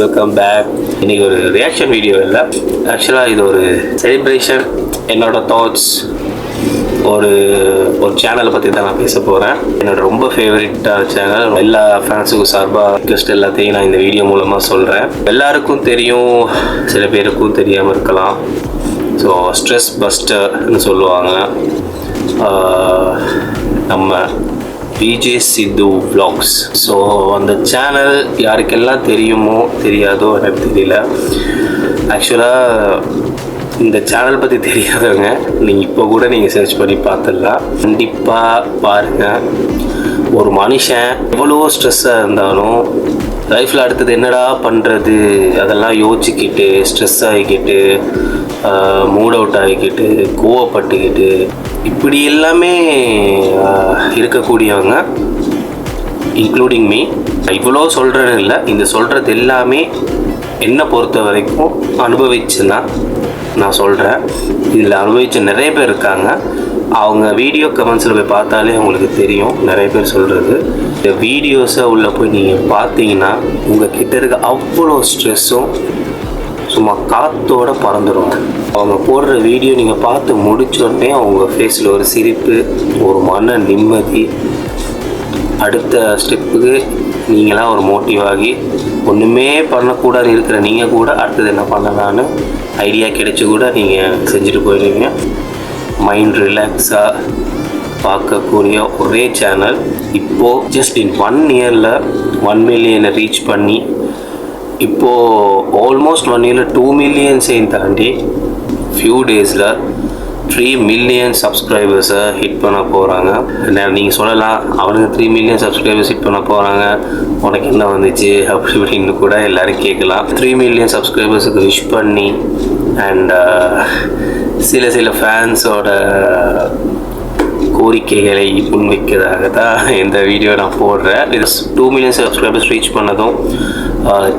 Welcome back. இன்றைக்கி ஒரு reaction video இல்லை, ஆக்சுவலாக இது ஒரு செலிப்ரேஷன். என்னோடய தாட்ஸ் ஒரு சேனலை பற்றி தான் நான் பேச போகிறேன். என்னோடய ரொம்ப ஃபேவரட்டான சேனல். எல்லா ஃபேன்ஸுக்கும் சார்பாக ரிக்வெஸ்ட் எல்லாத்தையும் நான் இந்த வீடியோ மூலமாக சொல்கிறேன். எல்லாருக்கும் தெரியும், சில பேருக்கும் தெரியாமல் இருக்கலாம். ஸோ ஸ்ட்ரெஸ் பஸ்டர்னு சொல்லுவாங்க. நம்ம விஜே சித்து விலாக்ஸ். ஸோ அந்த சேனல் யாருக்கெல்லாம் தெரியுமோ தெரியாதோ எனக்கு தெரியல. ஆக்சுவலாக இந்த சேனல் பற்றி தெரியாதவங்க நீங்கள் இப்போ கூட நீங்கள் சர்ச் பண்ணி பார்த்துடலாம். கண்டிப்பாக பாருங்கள். ஒரு மனுஷன் எவ்வளோ ஸ்ட்ரெஸ்ஸாக இருந்தாலும் லைஃப்பில் அடுத்தது என்னடா பண்ணுறது அதெல்லாம் யோசிச்சுக்கிட்டு ஸ்ட்ரெஸ் ஆகிக்கிட்டு மூட் அவுட் ஆகிக்கிட்டு கோவப்பட்டுக்கிட்டு இப்படி எல்லாமே இருக்கக்கூடியவங்க, இன்க்ளூடிங் மீ. இவ்வளோ சொல்கிறேன்னு இல்லை, இந்த சொல்கிறது எல்லாமே என்னை பொறுத்த வரைக்கும் அனுபவிச்சுன்னா நான் சொல்கிறேன். இதில் அனுபவித்த நிறைய பேர் இருக்காங்க. அவங்க வீடியோ கமெண்ட்ஸில் போய் பார்த்தாலே அவங்களுக்கு தெரியும் நிறைய பேர் சொல்கிறது. இந்த வீடியோஸை உள்ளே போய் நீங்கள் பார்த்தீங்கன்னா உங்கள் கிட்ட இருக்க அவ்வளோ ஸ்ட்ரெஸ்ஸும் சும்மா காற்றோடு பறந்துடும். அவங்க போடுற வீடியோ நீங்கள் பார்த்து முடிச்சோடனே அவங்க ஃபேஸில் ஒரு சிரிப்பு, ஒரு மன நிம்மதி, அடுத்த ஸ்டெப்புக்கு நீங்களாம் ஒரு மோட்டிவ் ஆகி ஒன்றுமே பண்ணக்கூடாது இருக்கிற நீங்கள் கூட அடுத்தது என்ன பண்ணலான்னு ஐடியா கிடைச்சி கூட நீங்கள் செஞ்சுட்டு போயிடுவீங்க. மைண்ட் ரிலாக்ஸாக பார்க்கக்கூடிய ஒரே சேனல். இப்போது ஜஸ்ட் இன் 1 இயரில் 1 மில்லியனை ரீச் பண்ணி இப்போது ஆல்மோஸ்ட் 1 இயரில் 2 மில்லியன்ஸையும் தாண்டி ஃபியூ டேஸில் 3 மில்லியன் சப்ஸ்கிரைபர்ஸை ஹிட் பண்ண போகிறாங்க. நீங்கள் சொல்லலாம், அவனுக்கு 3 மில்லியன் சப்ஸ்கிரைபர்ஸ் ஹிட் பண்ண போகிறாங்க, உனக்கு என்ன வந்துச்சு அப்படி இப்படின்னு கூட எல்லோரும் கேட்கலாம். 3 மில்லியன் சப்ஸ்கிரைபர்ஸுக்கு விஷ் பண்ணி அண்ட் சில ஃபேன்ஸோட கோரிக்கைகளை முன்வைக்கிறதாக தான் இந்த வீடியோ நான் போடுறேன். இது 2 மில்லியன் சப்ஸ்கிரைபர்ஸ் ரீச் பண்ணதும்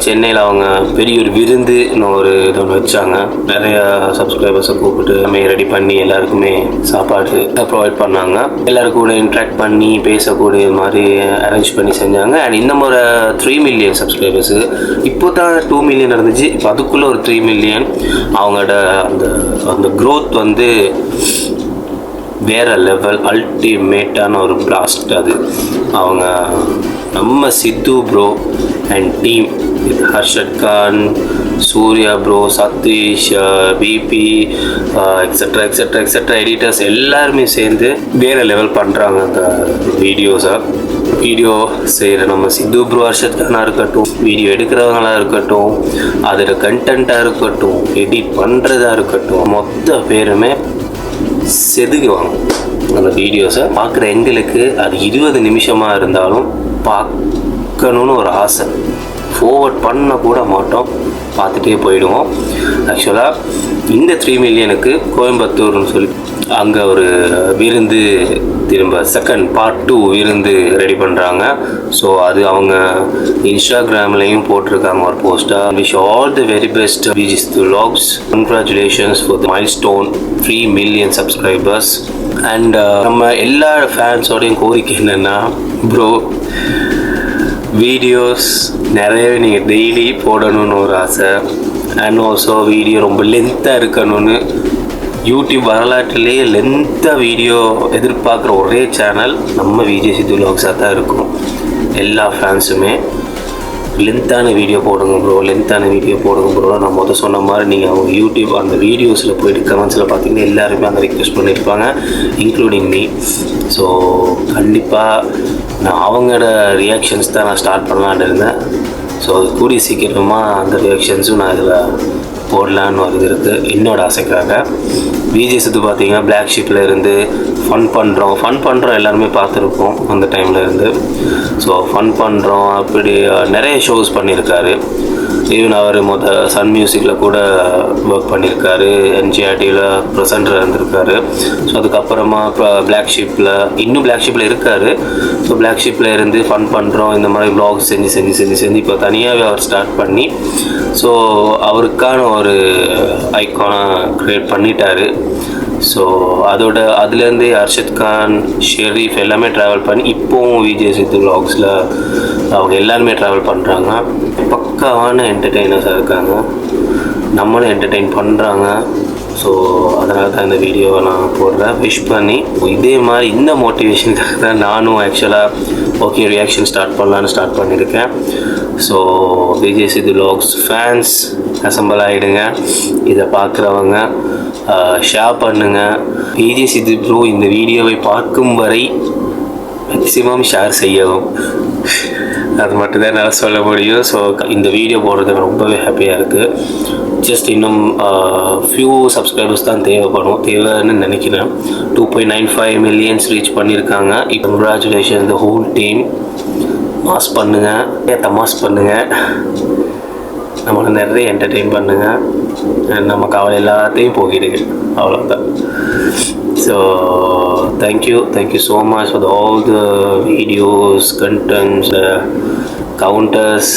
சென்னையில் அவங்க பெரிய ஒரு விருந்து ஒரு இது ஒன்று வச்சாங்க. நிறையா சப்ஸ்கிரைபர்ஸை கூப்பிட்டு நம்ம ரெடி பண்ணி எல்லாருக்குமே சாப்பாடு ப்ரொவைட் பண்ணாங்க. எல்லாருக்கும் கூட இன்ட்ராக்ட் பண்ணி பேசக்கூடிய மாதிரி அரேஞ்ச் பண்ணி செஞ்சாங்க. அண்ட் இந்த முறை 3 மில்லியன் சப்ஸ்கிரைபர்ஸுக்கு இப்போ தான் 2 மில்லியன் இருந்துச்சு, இப்போ அதுக்குள்ளே ஒரு 3 மில்லியன். அவங்களோட அந்த க்ரோத் வந்து வேறு லெவல், அல்டிமேட்டான ஒரு பிளாஸ்ட். அது அவங்க நம்ம Siddhu bro and team, Harshad Khan, Surya bro, Satish, B B, extra extra extra editors எல்லாருமே சேர்ந்து வேறு லெவல் பண்ணுறாங்க அந்த வீடியோஸை. வீடியோ செய்கிற நம்ம சித்து ப்ரோ, ஹர்ஷத் கானாக இருக்கட்டும், வீடியோ எடுக்கிறவங்களாக இருக்கட்டும், அதோட கண்டென்ட்டாக இருக்கட்டும், எடிட் பண்ணுறதா இருக்கட்டும், மொத்த பேருமே செதுக்குவாங்க அந்த வீடியோஸை. பார்க்குற எங்களுக்கு அது 20 நிமிஷமாக இருந்தாலும் பார்க்கணுன்னு ஒரு ஆசை. ஃபார்வர்ட் பண்ண கூட மாட்டோம், பார்த்துட்டே போயிடுவோம். ஆக்சுவலாக இந்த 3 மில்லியனுக்கு கோயம்புத்தூர்னு சொல்லி அங்கே ஒரு விருந்து, திரும்ப செகண்ட் பார்ட் 2 விருந்து ரெடி பண்ணுறாங்க. ஸோ அது அவங்க இன்ஸ்டாகிராம்லேயும் போட்டிருக்காங்க ஒரு போஸ்ட்டாக. Wish all the very best VJ Siddhu vlogs. Congratulations for the milestone 3 million subscribers. And நம்ம எல்லா ஃபேன்ஸோடையும் கோரிக்கை என்னென்னா, ப்ரோ வீடியோஸ் நிறையவே நீங்கள் டெய்லி போடணும்னு ஒரு ஆசை. அண்ட் ஆல்சோ வீடியோ ரொம்ப லென்த்தாக இருக்கணும்னு. யூடியூப் வரலாற்றிலேயே லென்த்தாக வீடியோ எதிர்பார்க்குற ஒரே சேனல் நம்ம விஜே சித்து விலாக்ஸாக தான் இருக்கும். எல்லா ஃபேன்ஸுமே லென்த்தான வீடியோ போடுங்க ப்ரோ, லென்த்தான வீடியோ போடுங்க ப்ரோ. நான் சொன்ன மாதிரி நீங்கள் அவங்க யூடியூப் அந்த வீடியோஸில் போய்ட்டு கமெண்ட்ஸில் பார்த்தீங்கன்னா எல்லாருமே அந்த ரிக்வெஸ்ட் பண்ணியிருப்பாங்க, இன்க்ளூடிங் மீ. ஸோ கண்டிப்பாக நான் அவங்களோட ரியாக்ஷன்ஸ் தான் நான் ஸ்டார்ட் பண்ணலான்னு இருந்தேன். ஸோ அது கூடிய சீக்கிரமாக அந்த ரியாக்ஷன்ஸும் நான் இதில் போடலான்னு ஒரு இது இருக்குது என்னோடய ஆசைக்காக. விஜே சித்து பார்த்தீங்கன்னா பிளாக் ஷிப்பில் இருந்து ஃபன் பண்ணுறோம் எல்லாருமே பார்த்துருப்போம் அந்த டைமில் இருந்து. ஸோ ஃபன் பண்ணுறோம் அப்படி நிறைய ஷோஸ் பண்ணியிருக்காரு. ஈவன் அவர் சன் மியூசிக்கில் கூட ஒர்க் பண்ணியிருக்காரு, என்ஜிஆர்டியில் ப்ரெசென்டராக இருந்திருக்காரு. ஸோ அதுக்கப்புறமா இப்போ பிளாக் ஷிப்பில் இருக்கார். ஸோ பிளாக் ஷிப்பில் இருந்து ஃபன் பண்ணுறோம் இந்த மாதிரி வ்ளாக்ஸ் செஞ்சு இப்போ தனியாகவே அவர் ஸ்டார்ட் பண்ணி ஸோ அவருக்கான ஒரு ஐக்கானை க்ரியேட் பண்ணிட்டார். ஸோ அதுலேருந்து அர்ஷத் கான், ஷெரீஃப் எல்லாமே ட்ராவல் பண்ணி இப்போவும் விஜய் சித்து vlogsல அவங்க எல்லாருமே ட்ராவல் பண்ணுறாங்க. பக்காவான என்டர்டெய்னர்ஸாக இருக்காங்க, நம்மளும் என்டர்டெயின் பண்ணுறாங்க. ஸோ அதனால தான் இந்த வீடியோவை நான் போடுறேன், விஷ் பண்ணி. இதே மாதிரி இந்த மோட்டிவேஷனுக்காக தான் நானும் ஆக்சுவலாக ஓகே ரியாக்ஷன் ஸ்டார்ட் பண்ணியிருக்கேன். ஸோ விஜய் சித்து vlogs ஃபேன்ஸ் அசம்பிள் ஆகிடுங்க, இதை பார்க்குறவங்க ஷேர் பண்ணுங்கள். விஜய் சித்து ப்ரோ இந்த வீடியோவை பார்க்கும் வரை மேக்ஸிமம் ஷேர் செய்யவும், அது மட்டும் தான் என்னால் சொல்ல முடியும். ஸோ இந்த வீடியோ போடுறதுக்கு ரொம்பவே ஹாப்பியாக இருக்குது. ஜஸ்ட் இன்னும் ஃபியூ சப்ஸ்கிரைபர்ஸ் தான் தேவைன்னு நினைக்கிறேன். 2.95 மில்லியன்ஸ் ரீச் பண்ணியிருக்காங்க. இப்போ congratulation the whole team. Mass பண்ணுங்கள், மாஸ் பண்ணுங்கள், நம்மளை நிறைய என்டர்டெயின் பண்ணுங்கள், நம்ம கவலை எல்லாத்தையும் போகிடுங்க, அவ்வளோதான். So thank you so much for all the videos, contents, counters,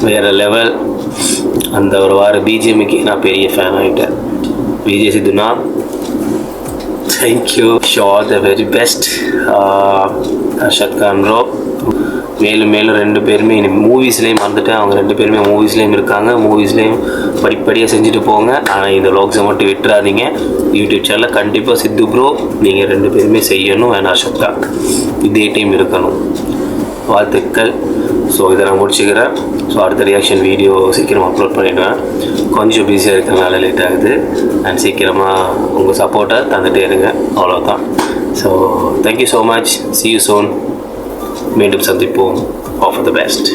வேறு லெவல். அந்த ஒரு வார பிஜிஎம்முக்கு நான் பெரிய ஃபேன் ஆகிட்டேன். விஜய் சித்துனா thank you, sure the very best. Arshad Khan bro மேலும் 2 பேருமே மூவிஸ்லேயும் மறந்துட்டேன், அவங்க 2 பேருமே மூவிஸ்லேயும் இருக்காங்க, மூவிஸ்லேயும் படிப்படியாக செஞ்சுட்டு போங்க. ஆனால் இந்த vlogs மட்டும் விட்டுறாதீங்க. யூடியூப் சேனலில் கண்டிப்பாக சித்து ப்ரோ நீங்கள் 2 பேருமே செய்யணும், அண்ட் அர்ஷத் கான் இதே டைம் இருக்கணும். வாழ்த்துக்கள். ஸோ இதை நான் முடிச்சுக்கிறேன். ஸோ அடுத்த ரியாக்ஷன் வீடியோ சீக்கிரமாக அப்லோட் பண்ணிவிடுவேன். கொஞ்சம் பிஸியாக இருக்கிறனால லேட் ஆகுது, அண்ட் சீக்கிரமாக உங்கள் சப்போர்ட்டை தந்துகிட்டே இருங்க, அவ்வளோதான். So thank you so much, see you soon. மீண்டும் சந்திப்போம். All the best.